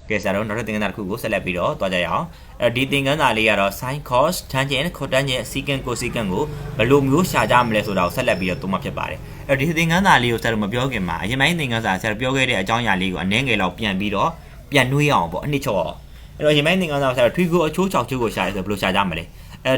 ကဲဆရာတို့နောက်ထပ်သင်ခန်းစာတစ်ခုကိုဆက်လက်ပြီးတော့တွားကြရအောင်ဒီသင်ခန်းစာလေးကတော့ sin cos tangent cotangent secant cosecant ကိုဘယ်လိုမျိုးရှာကြမလဲဆိုတာကိုဆက်လက်ပြီးတော့သုံးမှဖြစ်ပါတယ်ဒီသင်ခန်းစာလေးကိုဆရာတို့မပြောခင်မှာအရင်ပိုင်းသင်ခန်းစာဆရာတို့ပြောခဲ့တဲ့အကြောင်းအရာလေးကိုအနည်းငယ်လောက်ပြန်ပြီးတော့ပြန်နှွေးအောင်ပေါ့အနှစ်ချုပ်အောင်တော့အရင်ပိုင်းသင်ခန်းစာဆရာတို့ထွေးကိုအချိုး6ချိုးကိုရှာရဲဆိုဘယ်လိုရှာကြမလဲ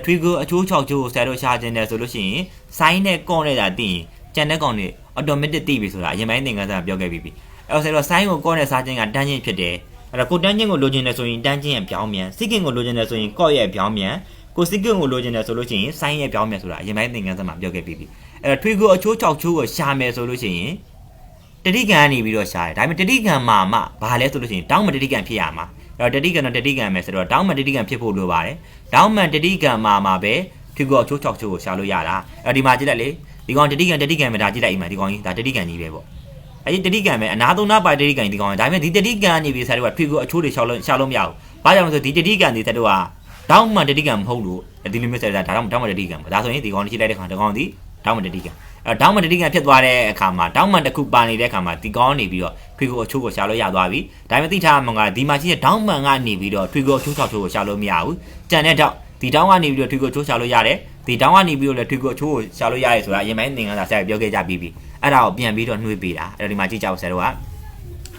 ထွေးကိုအချိုး6ချိုးကိုဆရာတို့ရှာခြင်းတယ်ဆိုလို့ရှိရင် sin နဲ့ cos နဲ့သာသိရင်ကျန်တဲ့ကောင်တွေ automatic သိပြီဆိုတာအရင်ပိုင်းသင်ခန်းစာပြောခဲ့ပြီးပြီဆရာတို့ sin ကို cos နဲ့စားခြင်းက tangent ဖြစ်တယ်အဲ့တော့ cotangent ကိုလိုချင်တယ်ဆိုရင် tangent ရဲ့ပြောင်းမြန် secant ကိုလိုချင်တယ်ဆိုရင် cos ရဲ့ပြောင်းမြန် cosecant ကိုလိုချင်တယ်ဆိုလို့ရှိရင် sin ရဲ့ပြောင်းမြန်ဆိုတာအရင်ပိုင်းသင်ခန်းစာမှာပြောခဲ့ပြီးပြီအဲ့တော့ထွေးကိုအချိုး6ချိုးကိုရှာမယ်ဆိုလို့ရှိရင်တတိကံကနေပြီးတော့ရှာတယ်ဒါပေမဲ့တတိကံမှာမှဘာလဲဆိုလို့ရှိရင်တောင်းမတတိကံဖြစ်ရမှာအဲ့တော့တတိကံတော့တတိကံပဲဆိုတော့တောင်းမတတိကံဖြစ်ဖို့လိုပါတယ်တောင်းမတတိကံမှာပဲထွေးကိုအချိုး6ချိုးကိုရှာလို့ရတာအဲ့ဒီမှာကြည့်လိုက်လေဒီကောင်တတိကံပဲဒါကြည့်လိုက်အိမ်မှာဒီကောင်ကြီးဒါတတိကံကြီးပဲပေါ့အဲ့ဒီတတိကံပဲအနာသုံးနာပါတတိကံဒီကောင်ဒါပေမဲ့ဒီတတိကံနေပြီးဆရာတို့ကထွေးကိုအချိုးတွေရှာလို့မရဘူးဘာကြောင့်လဲဆိုဒီတတိကံဒီဆရာတို့ကတောင်းမှတတိကံမဟုတ်လို့ဒီလိုမျိုးဆရာဒါတောင်းမှတတိကံပေါ့ဒါဆိုရင်ဒီကောင်ကြီးလိုက်တဲ့ခါဒီကောင်ဒီတောင်းမှတတိကံအဲ့တောင်းမှတတိကံဖြစ်သွားတဲ့အခါမှာတောင်းမှတစ်ခုပါနေတဲ့အခါမှာဒီကောင်နေပြီးတော့ထွေးကိုအချိုးကိုရှာလို့ရသွားပြီဒါပေမဲ့သိထားမှာကဒီမှာရှိတဲ့တောင်းမှန်ကနေပြီးတော့ထွေးကိုအချိုး6ချိုးကိုရှာလို့မရဘူးကြံတဲ့တော့ဒီတောင်းကနေပြီးတော့ထွေးကိုအချိုးရှာလို့ရတယ်ဒီတောင်းကနေပြီးတော့လည်းထွေးကိုအချိုးကိုရှာလို့ရတယ်ဆိုတာအရင်ပိုင်းသင်ခန်းစာဆရာပြောခဲ့ကြပြီးပြီအဲ့ဒါကိုပြန်ပြီးတော့နှွေးပေးတာအဲ့တော့ဒီမှာကြည့်ကြအောင်ဆရာတို့က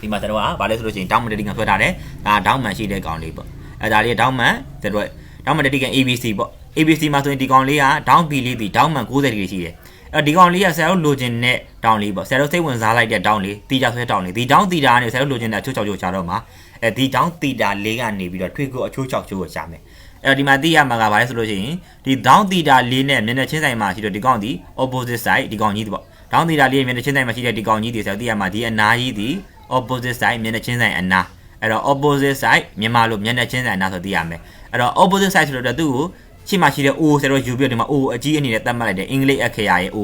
ဒီမှာဆရာတို့ကဘာလဲဆိုလို့ရှိရင်တောင်းမတတိကံဆွဲထားတယ်ဒါတောင်းမှန်ရှိတဲ့ကောင်လေးပေါ့အဲ့ဒါလေးတောင်းမှန်ဆရာတို့တောင်းမတတိကံ ABC ပေါ့ ABC မှာဆိုရင်ဒီကောင်လေးကတောင်း B လေးဒီတောင်းမှန်90ဒီဂရီရှိတယ်အဲ့ဒီကောင်လေးကဆရာတို့လိုချင်တဲ့တောင်းလေးပေါ့ဆရာတို့စိတ်ဝင်စားလိုက်တဲ့တောင်းလေးတီတာဆွဲတောင်းလေးဒီတောင်းတီတာကနေဆရာတို့လိုချင်တဲ့အချိုး6ချိုးရှာတော့မှာဒီတောင်းတီတာလေးကနေပြီးတော့ထွေးကိုအချိုး6ချိုးကိုရှာမယ်အဲ့ဒီမှာသိရမှာကဘာလဲဆိုလို့ရှိရင်ဒီဒေါင်းသီတာလေးနဲ့မျက်နှာချင်းဆိုင်မှာရှိတော့ဒီကောင်ဒီ opposite side ဒီကောင်ကြီးပေါ့ဒေါင်းသီတာလေးရဲ့မျက်နှာချင်းဆိုင်မှာရှိတဲ့ဒီကောင်ကြီးဒီဆိုတော့သိရမှာဒီအနာကြီးဒီ opposite side မျက်နှာချင်းဆိုင်အနာအဲ့တော့ opposite side မြန်မာလိုမျက်နှာချင်းဆိုင်အနာဆိုသိရမယ်အဲ့တော့ opposite side ဆိုတော့သူ့ကိုရှေ့မှာရှိတဲ့ O ဆိုတော့ယူပြီးတော့ဒီမှာ O အကြီးအနေနဲ့သတ်မှတ်လိုက်တယ်အင်္ဂလိပ်အခရာရဲ့ O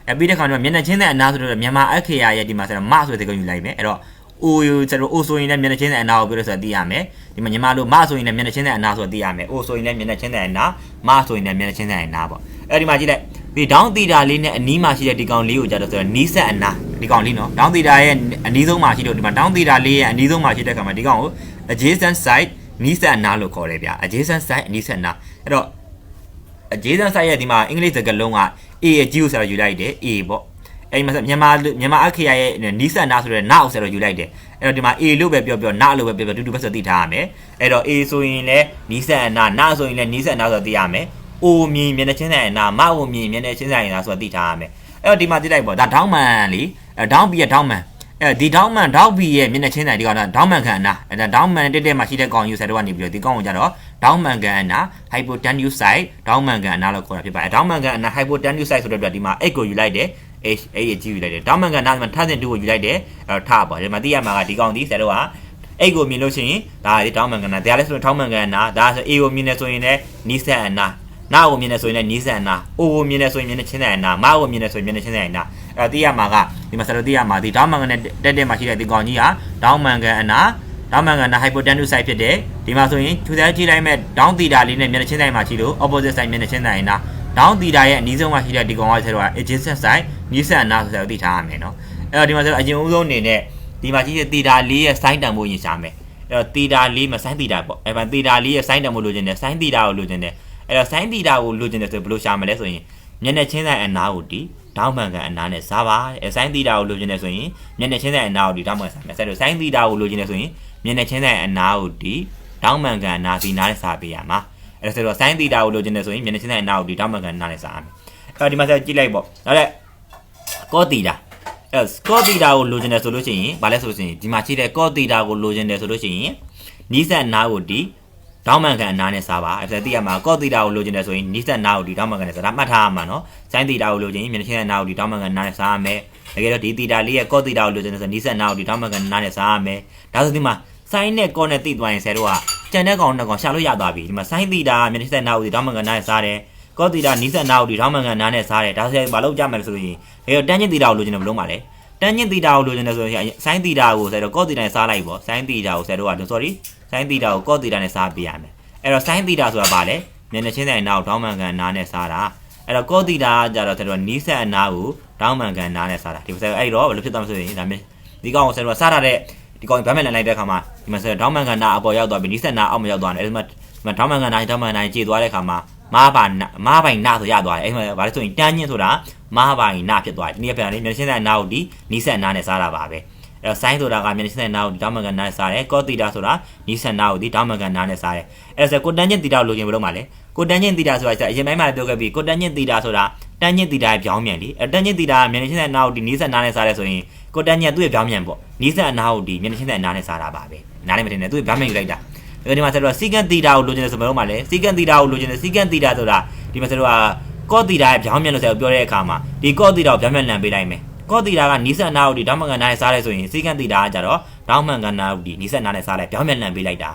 အဲ့ပြီးတဲ့ခါကျတော့မျက်နှာချင်းဆိုင်အနာဆိုတော့မြန်မာအခရာရဲ့ဒီမှာဆိုတော့မဆိုတဲ့ကောင်ယူလိုက်မယ်အဲ့တော့အိုဆိုတော့အိုဆိုရင်လည်းမျက်နှာချင်းတဲ့အနာကိုပြောလို့ဆိုတာသိရမယ်ဒီမှာညီမတို့မဆိုရင်လည်းမျက်နှာချင်းတဲ့အနာဆိုတာသိရမယ်အိုဆိုရင်လည်းမျက်နှာချင်းတဲ့အနာမဆိုရင်လည်းမျက်နှာချင်းတဲ့အနာပေါ့အဲ့ဒီမှာကြည့်လိုက်ဒီဒေါင်းသီတာလေးနဲ့အနီးမှာရှိတဲ့ဒီကောင်လေးကိုကြတော့ဆိုတော့နီးဆက်အနာဒီကောင်လေးနော်ဒေါင်းသီတာရဲ့အနီးဆုံးမှာရှိတော့ဒီမှာဒေါင်းသီတာလေးရဲ့အနီးဆုံးမှာရှိတဲ့ခါမှာဒီကောင်ကို adjacent side နီးဆက်အနာလို့ခေါ်တယ်ဗျ adjacent side အနီးဆက်အနာအဲ့တော့ adjacent side ရဲ့ဒီမှာအင်္ဂလိပ်စကားလုံးက A အကြီးကိုဆိုတော့ယူလိုက်တယ် A ပေါ့အဲ့မှာမြန်မာအခရာရဲ့နီးစပ်နာဆိုတဲ့နာကိုဆက်တော့ယူလိုက်တယ်အဲ့တော့ဒီမှာ A လို့ပဲပြောနာလို့ပဲပြောတူတူပဲဆိုသိထားရမယ်အဲ့တော့ A ဆိုရင်လည်းနီးစပ်နာဆိုရင်လည်းနီးစပ်နာဆိုသိရမယ် O မြင်မျက်နှာချင်းဆိုင်နာမ O မြင်မျက်နှာချင်းဆိုင်နာဆိုသိထားရမယ်အဲ့တော့ဒီမှာသိလိုက်ပေါ့ဒါဒေါင်းမန်လीဒေါင်း B ရဲ့ဒေါင်းမန်အဲ့ဒီဒေါင်းမန်ဒေါင်း B ရဲ့မျက်နှာချင်းဆိုင်ဒီကောင်ကဒေါင်းမန်ခံအနာအဲ့ဒါဒေါင်းမန်တက်မှာရှိတဲ့ကောင်ယူဆက်တော့ကနေပြီးတော့ဒီကောင်ကိုကြတော့ဒေါင်းမန်ခံအနာ hypotenuse side ဒေါင်းမန်ခံအနာလို့ခေါ်တာဖြစ်ပါတယ်ဒေါင်းမန်ခံအနာ hypotenuse side ဆိုတဲ့အတွက်ဒီမှာ X ကိုယူလိုက်တယ်H အကြီးယူလိုက်တယ်ဒေါင်းမန်ကနားမှာထားတဲ့တူကိုယူလိုက်တယ်အဲ့တော့ထားပါဒီမှာသိရမှာကဒီကောင်ဒီဆရာတို့ကအဲ့ကိုမြင်လို့ရှိရင်ဒါဒီဒေါင်းမန်ကနာဒါလည်းဆိုတော့ဒေါင်းမန်ကနာဒါဆို A ကိုမြင်နေဆိုရင်လည်းနီးစပ်အနာနာကိုမြင်နေဆိုရင်လည်းနီးစပ်အနာ O ကိုမြင်နေဆိုရင်မျက်နှာချင်းဆိုင်အနာမကိုမြင်နေဆိုရင်မျက်နှာချင်းဆိုင်အနာအဲ့သိရမှာကဒီမှာဆရာတို့သိရမှာဒီဒေါင်းမန်ကနဲ့တက်မှာရှိတဲ့ဒီကောင်ကြီးကဒေါင်းမန်ကအနာဒေါင်းမန်ကနာ hypotenuse side ဖြစ်တယ်ဒီမှာဆိုရင်ထူးခြားကြည့်လိုက်မဲ့ဒေါင်းသီတာလေးနဲ့မျက်နှာချင်းဆိုင်မှာရှိလို့ opposite side မျက်နှာချင်းဆိုင်အနာဒေါင်းသီတာရဲ့အနီးဆုံးမှာရှိတဲ့ဒီကောင်ကဆရာတို့က adjacent side နီးစပ်အနာဆိုတော့သိထားရမယ်နော်အဲ့တော့ဒီမှာဆိုတော့အရင်ဦးဆုံးအနေနဲ့ဒီမှာကြီးတဲ့သီတာလေးရဲ့ sin တန်ဖို့ရင်ရှာမယ်အဲ့တော့သီတာလေးမှာ sin သီတာပေါ့အဲ့မှာသီတာလေးရဲ့ sin တန်ဖို့လိုချင်တယ် sin သီတာကိုလိုချင်တယ်အဲ့တော့ sin သီတာကိုလိုချင်တယ်ဆိုဘယ်လိုရှာမလဲဆိုရင်မျက်နှာချင်းဆိုင်အနာကိုဒီဒေါင်းမှန်ကအနာနဲ့စားပါအဲ့ sin သီတာကိုလိုချင်တယ်ဆိုရင်မျက်နှာချင်းဆိုင်အနာကိုဒီဒေါင်းမှန်စားမယ်အဲ့တော့ sin သီတာကိုလိုချင်တယ်ဆိုရင်မျက်နှာချင်းဆိုင်အနာကိုဒီဒေါင်းမှန်ကအနာဒီနားနဲ့စားပေးရမှာအဲ့ဆိုတော့ sin သီတာကိုလိုချင်တယ်ဆိုရင်မျက်နှာချင်းဆိုင်အနာကိုဒီဒေါင်းမှန်ကအနာနဲ့စားရမယ်အဲ့ဒီမှာဆက်ကြည့်လိုက်ပေါ့နောက်လက် cos သီတာအဲ့ cos သီတာကိုလိုချင်တယ်ဆိုလို့ရှိရင်ဘာလဲဆိုလို့ရှိရင်ဒီမှာရှိတဲ့ cos သီတာကိုလိုချင်တယ်ဆိုလို့ရှိရင်နီးစပ်နာကိုဒီဒေါင်းမှန်ကအနာနဲ့စားပါအဲ့ဒါသိရမှာ cos သီတာကိုလိုချင်တယ်ဆိုရင်နီးစပ်နာကိုဒီဒေါင်းမှန်ကန်နဲ့စားဒါမှတ်ထားရမှာနော် sin သီတာကိုလိုချင်ရင်မျက်နှာချင်းနာကိုဒီဒေါင်းမှန်ကန်နာနဲ့စားရမယ်တကယ်တော့ဒီသီတာလေးရဲ့ cos သီတာကိုလိုချင်တယ်ဆိုနီးစပ်နာကိုဒီဒေါင်းမှန်ကန်နာနဲ့စားရမယ်ဒါဆိုဒီမှာ sin နဲ့ cos နဲ့သိသွားရင်ဆယ်တို့ကကြံတဲ့ကောင်နဲ့ကောင်ရှာလို့ရသွားပြီဒီမှာ sin သီတာမျက်နှာချင်းနာကိုဒီဒေါင်းမှန်ကန်နာနဲ့စားတယ်ကောသီတာနီးစပ်နာကိုဒီထောင်းမှန်ကန်နားနဲ့စားတယ်ဒါဆိုရင်ဘာလို့ကြမယ်လဲဆိုရင်တန်းချင်းသီတာကိုလိုချင်တယ်ဘယ်လိုမှလဲတန်းချင်းသီတာကိုလိုချင်တယ်ဆိုရင်ဆိုင်းသီတာကိုဆိုတော့ကောသီတာနဲ့စားလိုက်ပေါ့ဆိုင်းသီတာကိုဆိုတော့ sorry ဆိုင်းသီတာကိုကောသီတာနဲ့စားပေးရမယ်အဲ့တော့ဆိုင်းသီတာဆိုတာဘာလဲမျက်နှာချင်းဆိုင်နာကိုထောင်းမှန်ကန်နားနဲ့စားတာအဲ့တော့ကောသီတာကြတော့ဆိုတော့နီးစပ်အနာကိုထောင်းမှန်ကန်နားနဲ့စားတာဒီဆိုအဲ့တော့ဘယ်လိုဖြစ်သွားမလဲဆိုရင်ဒါမျိုးဒီကောင်ကိုဆိုတော့စားရတဲ့ ဒီကောင်ဗမ်းမဲ့လန်လိုက်တဲ့ခါမှာဒီမှာဆိုတော့ဒေါမန်ကန်နာအပေါ်ရောက်သွားပြီနီးစက်နာအောက်မရောက်သွားတယ်အဲ့ဒီမှာဒေါမန်ကန်နာကြေသွားတဲ့ခါမှာမားပိုင်နာဆိုရသွားတယ်အဲ့မှာဘာလဲဆိုရင်တန်းညင်းဆိုတာမားပိုင်နာဖြစ်သွားတယ်ဒီနေ့ပြန်လေမျက်ချင်းတဲ့နာကိုဒီနီးစက်နာနဲ့စားတာပါပဲအဲ့တော့ဆိုင်းဆိုတာကမျက်ချင်းတဲ့နာကိုဒီဒေါမန်ကန်နာနဲ့စားတယ်ကော့တီတာဆိုတာနီးစက်နာကိုဒီဒေါမန်ကန်နာနဲ့စားတယ်အဲ့ဒါဆိုကိုတန်းချင်းတီတာကိုလိုချင်ဘယ်လိုမှလဲကိုတန်းချင်းတီတာဆိုတာအရင်ပိုင်းမှာပြောခဲ့ပြီးကိုတန်းချင်းတီတာဆိုတာတန်းချင်းတီတာရဲ့ပြောင်းမြန်လေတန်းချင်းတီတာကမျက်ချင်းတဲ့နာကိုဒီနီးစက်နာနဲ့စားတယ်ဆိုရင်ကိုတန်းချင်းသူ့ရဲ့ပြောင်းမြန်ပေါ့နီးစက်နာကိုဒီမျက်ချင်းတဲ့နာနဲ့စားတာပါပဲနားလည်းမတင်နဲ့သူ့ရဲ့ပြောင်းမြန်ယူလိုက်တာဒီမှာဆိုတော့စီကန်တီတာကိုလိုချင်တယ်ဆိုဘယ်လိုမှလဲစီကန်တီတာကိုလိုချင်တယ်စီကန်တီတာဆိုတာဒီမှာဆိုတော့ကော့တီတာရဲ့ပြောင်းမြန်လို့ဆိုပြောတဲ့အခါမှာဒီကော့တီတာကိုပြောင်းမြန်လန်ပေးလိုက်မယ်ကော့တီတာကနီးစက်နာကိုဒီဒေါမန်ကန်နာနဲ့စားတယ်ဆိုရင်စီကန်တီတာကကြတော့ဒေါမန်ကန်နာကိုဒီနီးစက်နာနဲ့စားလိုက်ပြောင်းမြန်လန်ပေးလိုက်တာ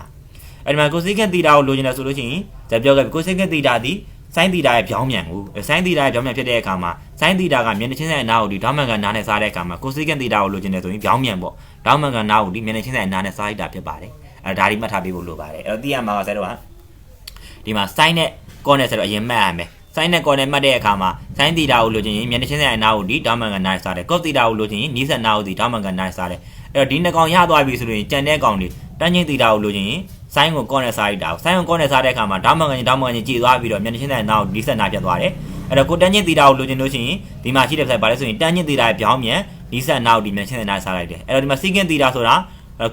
အဲ့ဒီမှာကိုစီကန်တီတာကိုလိုချင်တယ်ဆိုလို့ရှိရင်ဇာပြောခဲ့ကိုစီကန်တီတာဒီဆိုင်းတီတာရဲ့ပြောင်းမြန်ကိုဆိုင်းတီတာရဲ့ပြောင်းမြန်ဖြစ်တဲ့အခါမှာဆိုင်းတီတာကမျက်နှာချင်းဆိုင်အနာကိုဒီဒေါမန်ကန်နာနဲ့စားတဲ့အခါမှာကိုစီကန်တီတာကိုလိုချင်တယ်ဆိုရင်ပြောင်းမြန်ပေါ့ဒေါမန်ကန်နာကိုဒီမျက်နှာချင်းဆိုင်အနာနဲ့စားလိုက်တာဖြစ်ပါတယ်အဲ့ဒါဒီမှတ်ထားပေးဖို့လိုပါတယ်အဲ့တော့သိရမှာဆိုတော့ဒီမှာ sign နဲ့ call နဲ့ဆိုတော့အရင်မှတ်ရမယ် sign နဲ့ call နဲ့မှတ်တဲ့အခါမှာ sign တီတာကိုလိုချင်ရင်မျက်နှာချင်းဆိုင်အနာကိုဒီဒေါမန်ကန်နာနဲ့စားတယ် call တီတာကိုလိုချင်ရင်နီးစက်နာကိုဒီဒေါမန်ကန်နာနဲ့စားတယ်အဲ့တော့ဒီနှစ်ကောင်ရသွားပြီဆိုရင်ကြံတဲ့ကောင်တွေတန်းချင်းတီတာကိုလိုချင်ရင် sign ကို call နဲ့စားလိုက်တာ sign ကို call နဲ့စားတဲ့အခါမှာဒေါမန်ကန်ကြည်သွားပြီးတော့မျက်နှာချင်းဆိုင်အနာကိုနီးစက်နာပြတ်သွားတယ်အဲ့တော့ကိုတန်းချင်းတီတာကိုလိုချင်လို့ရှိရင်ဒီမှာရှိတဲ့ site ပါလဲဆိုရင်တန်းချင်းတီတာရဲ့ပြောင်းမြန်နီးစက်နာကိုဒီမျက်နှာချင်းဆိုင်အနာစားလိုက်တယ်အဲ့တော့ဒီမှာ secant တီတာဆိုတာ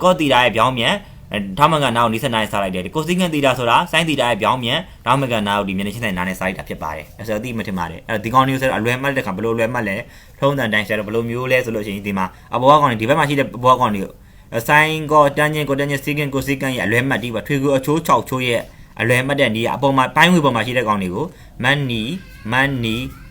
call တီတာရဲ့ပြောင်းမြန်ဒေါမန်ကန်နာကိုနီးစက်နာနဲ့စားလိုက်တယ်ကိုစီကန်တီတာဆိုတာဆိုင်းတီတာရဲ့ပြောင်းမြန်ဒေါမန်ကန်နာကိုဒီမျက်နှာချင်းဆိုင်နာနဲ့စားလိုက်တာဖြစ်ပါတယ်အဲ့ဆိုတော့သိမှထင်ပါတယ်အဲ့ဒီကောင်မျိုးဆိုတော့အလွယ်မှတ်တဲ့ခါဘယ်လိုလွယ်မှတ်လဲထုံးတန်တိုင်းဆိုတော့ဘယ်လိုမျိုးလဲဆိုလို့ရှိရင်ဒီမှာအဘောကောင်တွေဒီဘက်မှာရှိတဲ့ဘောကောင်တွေဆိုင်းကိုတန်းချင်းစီကန်ကိုစီကန်ရဲ့အလွယ်မှတ်ဒီပါထွေကိုအချိုး6ချိုးရဲ့အလွယ်မှတ်တဲ့နေရာအပေါ်မှာပိုင်းဝေပေါ်မှာရှိတဲ့ကောင်တွေကိုမန်န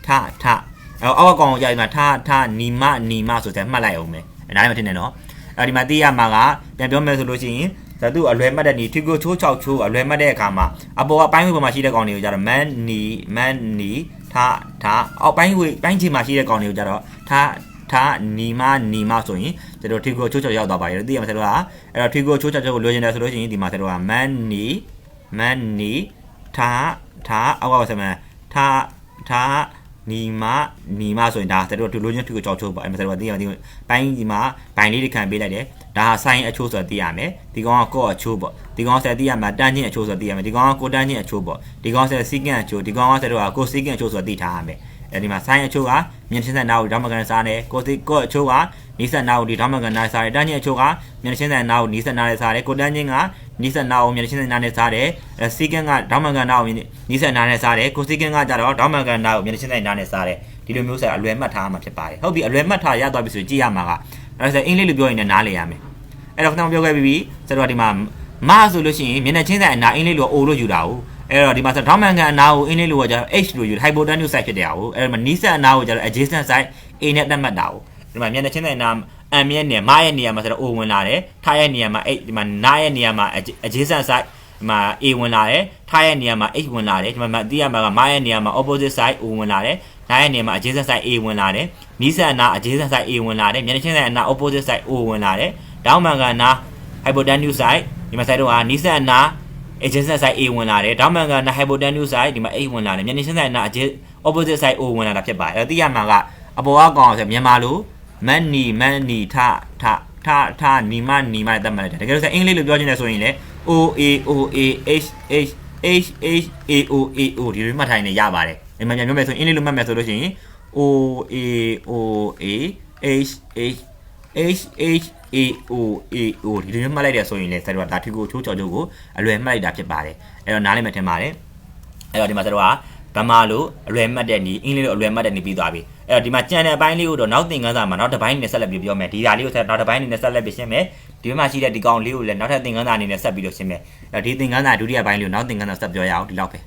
ီထအဲ့အောက်ကောင်ကိုကြာဒီမှာထနီမဆိုတဲ့မှတ်လိုက်အောင်မယ်အဲ့ဒါလည်းမထင်နဲ့နော်အဲ့ဒီမှာသိရမှာကပြန်ပြောမယ်ဆိုလို့ရှိရင်ဇာတုအလွယ်မှတ်တဲ့ဒီထွေကိုချိုး6ချိုးအလွယ်မှတ်တဲ့အခါမှာအပေါ်ကပိုင်းဝေပေါ်မှာရှိတဲ့ကောင်တွေကိုကြတော့မန်နီထအောက်ပိုင်းဝေပိုင်းချီမှာရှိတဲ့ကောင်တွေကိုကြတော့ထနီမဆိုရင်ကျွန်တော်ထွေကိုချိုး6ရောက်သွားပါတယ်သိရမှာဆိုတော့အဲ့တော့ထွေကိုချိုး6ကိုလိုချင်တယ်ဆိုလို့ရှိရင်ဒီမှာဆိုတော့မန်နီထအောက်ကဆိုမှထနီမဆိုရင်ဒါဆိုတော့လိုချင်ထွေကို6ချိုးပေါ့အဲ့မှာဆိုတော့သိရမှာဒီပိုင်းဒီမှာဘိုင်လေးတွေခံပေးလိုက်တယ်ဒါဟာဆိုင်းအချိုးဆိုတော့သိရမယ်ဒီကောင်ကကော့အချိုးပေါ့ဒီကောင်ဆက်သိရမှာတန်းချင်းအချိုးဆိုတော့သိရမယ်ဒီကောင်ကကိုတန်းချင်းအချိုးပေါ့ဒီကောင်ဆက်စီကန်အချိုးဒီကောင်ကဆက်တော့ကိုစီကန်အချိုးဆိုတော့သိထားရမယ်အဲဒီမှာဆိုင်းအချိုးကမျက်ချင်းစက်နာကိုဒေါမန်ကန်စားတယ်ကိုအချိုးကနီးစက်နာကိုဒီဒေါမန်ကန်နာစားတယ်တန်းချင်းအချိုးကမျက်ချင်းစက်နာကိုနီးစက်နာနဲ့စားတယ်ကိုတန်းချင်းကနီးစက်နာကိုမျက်ချင်းစက်နာနဲ့စားတယ်စီကန်ကဒေါမန်ကန်နာကိုနီးစက်နာနဲ့စားတယ်ကိုစီကန်ကကြတော့ဒေါမန်ကန်နာကိုမျက်ချင်းစက်နာနဲ့စားတယ်ဒီလိုမျိုးဆက်အလွယ်မှတ်ထားမှာဖြစ်ပါတယ်ဟုတ်ပြီအလွယ်မှတ်ထားရသွားပြီဆိုကြည့်ရမှာကအဲဒါဆိုအင်္ဂလိပ်လိုပြောရင်လည်းနားလည်ရမယ်အဲ့တော့ခဏပြောခဲ့ပြီးဆိုတော့ဒီမှာမဆိုလို့ရှိရင်မျက်နှာချင်းဆိုင်အနာအင်္ဂလိပ်လိုအိုလို့ယူတာဟုတ်အဲ့တော့ဒီမှာဆိုဒေါမန်ကန်အနာကိုအင်္ဂလိပ်လိုကကျတော့ H လို့ယူ hypotenuse site ဖြစ်တယ်ဟုတ်အဲ့တော့နီးစက်အနာကိုကျတော့ adjacent site A နဲ့သတ်မှတ်တာဟုတ်ဒီမှာမျက်နှာချင်းဆိုင်အနာM ရဲ့နေရာမရဲ့နေရာမှာဆိုတော့ O ဝင်လာတယ်ထားရဲ့နေရာမှာ H ဒီမှာနားရဲ့နေရာမှာ adjacent site ဒီမှာ A ဝင်လာတယ်ထားရဲ့နေရာမှာ H ဝင်လာတယ်ဒီမှာသိရမှာကမရဲ့နေရာမှာ opposite side O ဝင်လာတယ်နားရဲ့နေရာမှာ adjacent side A ဝင်လာတယ်နီးစက်အနာ adjacent side A ဝင်လာတယ်မျက်နှာချင်းဆိုင်အနာ opposite side O ဝင်လာတယ်ဒေါမန်ကန်နာ hypotenuse side ဒီမှာ side တော့ဟာနီးစက်အနာ adjacent side A ဝင်လာတယ်ဒေါမန်ကန်နာ hypotenuse side ဒီမှာ H ဝင်လာတယ်မျက်နှာချင်းဆိုင်အနာ opposite side O ဝင်လာတာဖြစ်ပါတယ်အဲ့တော့သိရမှာကအပေါ်ကကောင်ဆိုမြန်မာလိုမန်နီထနီမတတ်မှတ်တယ်တကယ်လို့ဆိုအင်္ဂလိပ်လိုပြောချင်တယ်ဆိုရင်လေ O A H ဒီလိုမှတ်ထိုင်နေရပါတယ်ဒီမှာပြန်ပြောမယ်ဆိုရင်အင်္ဂလိပ်လိုမှတ်မယ်ဆိုလို့ရှိရင် O A Hဒီလိုမှတ်လိုက်တယ်ဆိုရင်လေဆက်တော့ဒါထွေကိုချိုးချော်ချိုးကိုအလွယ်မှတ်လိုက်တာဖြစ်ပါတယ်အဲ့တော့နားလည်မှထင်ပါတယ်အဲ့တော့ဒီမှာဆက်တော့ဗမာလိုအလွယ်မှတ်တဲ့နီးအင်္ဂလိပ်လိုအလွယ်မှတ်တဲ့နီးပြီးသွားပြီအဲ့တော့ဒီမှာကြံတဲ့အပိုင်းလေးကိုတော့နောက်သင်ခန်းစာမှာနောက်တစ်ပိုင်းနဲ့ဆက်လက်ပြီးပြောမယ်ဒီဓာလေးကိုဆက်နောက်တစ်ပိုင်းနဲ့ဆက်လက်ပြီးရှင်းမယ်ဒီမှာရှိတဲ့ဒီကောင်လေးကိုလည်းနောက်ထပ်သင်ခန်းစာအနေနဲ့ဆက်ပြီးတော့ရှင်းမယ်အဲ့တော့ဒီသင်ခန်းစာဒုတိယပိုင်းလေးကိုနောက်သင်ခန်းစာဆက်ပြောရအောင်ဒီလောက်ပဲ